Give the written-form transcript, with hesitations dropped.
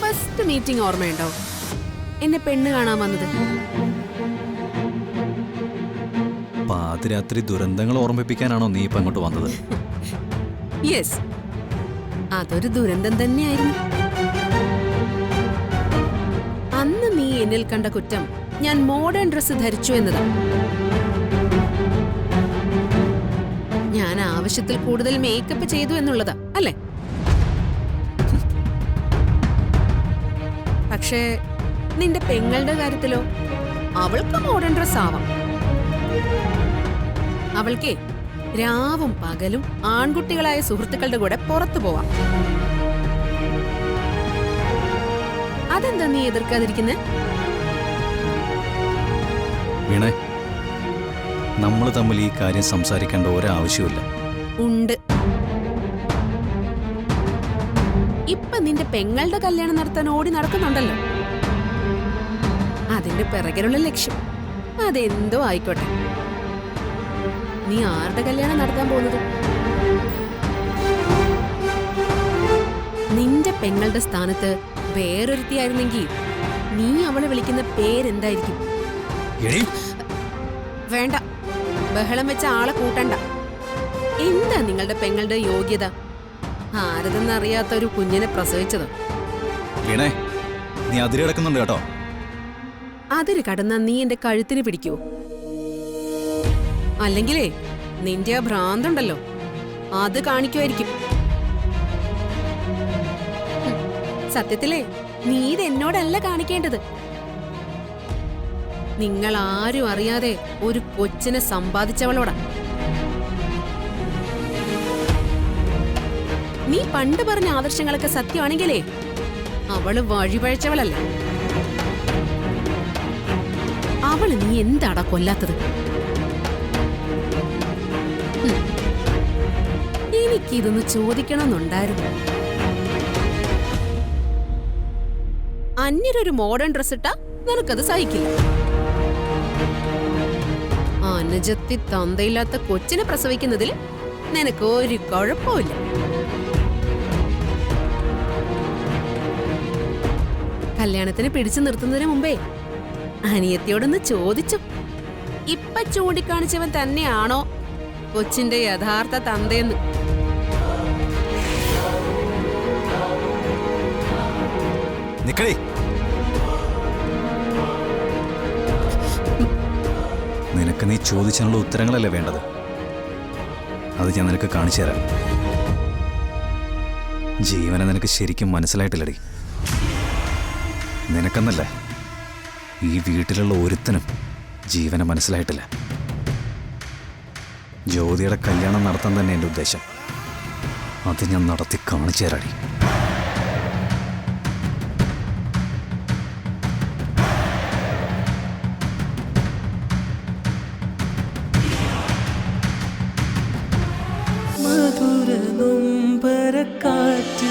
First meeting ഓർമ്മയുണ്ടോ? എന്നെ പെണ്ണ് കാണാൻ വന്നത്. പാതിരാത്രി ദുരന്തങ്ങൾ ഓർമ്മിപ്പിക്കാനാണോ നീ ഇപ്പൊ അങ്ങോട്ട് വന്നത്? യെസ്, അതൊരു ദുരന്തം തന്നെയായിരുന്നു. അന്ന് നീ എന്നിൽ കണ്ട കുറ്റം ഞാൻ മോഡേൺ ഡ്രസ് ധരിച്ചു എന്നതാണ്. ഞാൻ ആവശ്യത്തിൽ കൂടുതൽ മേക്കപ്പ് ചെയ്തു എന്നുള്ളതാ അല്ലേ? പക്ഷേ നിന്റെ പെങ്ങളുടെ കാര്യത്തിലോ? അവൾക്ക് മോഡേൺ ഡ്രസ് ആവാം. അവൾക്കേ രാവും പകലും ആൺകുട്ടികളായ സുഹൃത്തുക്കളുടെ കൂടെ പുറത്തു പോവാം. അതെന്താ നീ എതിർക്കാതിരിക്കുന്നെ? വീണേ, നമ്മൾ തമ്മിൽ ഈ കാര്യം സംസാരിക്കേണ്ട ഒരാവശ്യമില്ല. ഉണ്ട്. ഇപ്പൊ നിന്റെ പെങ്ങളുടെ കല്യാണം നടത്താൻ ഓടി നടക്കുന്നുണ്ടല്ലോ. അതിന്റെ പിറകിലുള്ള ലക്ഷ്യം അതെന്തോ ആയിക്കോട്ടെ. നീ ആരുടെ കല്യാണം നടത്താൻ പോകുന്നത്? നിന്റെ പെങ്ങളുടെ സ്ഥാനത്ത് വേറൊരുത്തിയായിരുന്നെങ്കിൽ നീ അവളെ വിളിക്കുന്ന പേരെന്തായിരിക്കും? വേണ്ട, ബഹളം വെച്ച ആളെ കൂട്ടണ്ട. എന്താ നിങ്ങളുടെ പെങ്ങളുടെ യോഗ്യത? ആരതെന്നറിയാത്ത ഒരു കുഞ്ഞിനെ പ്രസവിച്ചത്. വീണേ, നീ അതിര് കിടക്കുന്നുണ്ട് കേട്ടോ. അതിര് കടന്നാ നീ എന്റെ കഴുത്തിന് പിടിക്കൂ. അല്ലെങ്കിലേ നിന്റെ ആ ഭ്രാന്തുണ്ടല്ലോ, അത് കാണിക്കുമായിരിക്കും. സത്യത്തിലേ നീ ഇത് എന്നോടല്ല കാണിക്കേണ്ടത്. നിങ്ങൾ ആരും അറിയാതെ ഒരു കൊച്ചിനെ സമ്പാദിച്ചവളോടാ. നീ പണ്ട് പറഞ്ഞ ആദർശങ്ങളൊക്കെ സത്യമാണെങ്കിലേ അവള് വഴിപഴച്ചവളല്ല. അവള് നീ എന്താടാ കൊല്ലാത്തത്? എനിക്കിതൊന്ന് ചോദിക്കണമെന്നുണ്ടായിരുന്നു. അന്യരൊരു മോഡേൺ ഡ്രസ് ഇട്ടാ നിനക്കത് സഹിക്കില്ല. അനുജത്തി തന്തയില്ലാത്ത കൊച്ചിനെ പ്രസവിക്കുന്നതിൽ നിനക്ക് ഒരു കുഴപ്പമില്ല. കല്യാണത്തിന് പിടിച്ചു നിർത്തുന്നതിന് മുമ്പേ അനിയത്തിയോടൊന്ന് ചോദിച്ചു, ഇപ്പൊ ചൂണ്ടിക്കാണിച്ചവൻ തന്നെയാണോ കൊച്ചിന്റെ യഥാർത്ഥ തന്തയെന്ന്. നിനക്ക് നീ ചോദിച്ചതിനുള്ള ഉത്തരങ്ങളല്ലേ വേണ്ടത്? അത് ഞാൻ നിനക്ക് കാണിച്ചു തരാം. ജീവനെ നിനക്ക് ശരിക്കും മനസ്സിലായിട്ടില്ലടി. നിനക്കെന്നല്ല, ഈ വീട്ടിലുള്ള ഒരുത്തനും ജീവനെ മനസ്സിലായിട്ടില്ല. ജ്യോതിയുടെ കല്യാണം നടത്താൻ തന്നെ എൻ്റെ ഉദ്ദേശം. അത് ഞാൻ നടത്തി കാണിച്ചു തരാടി. മധുര നൊമ്പരക്കാറ്റ്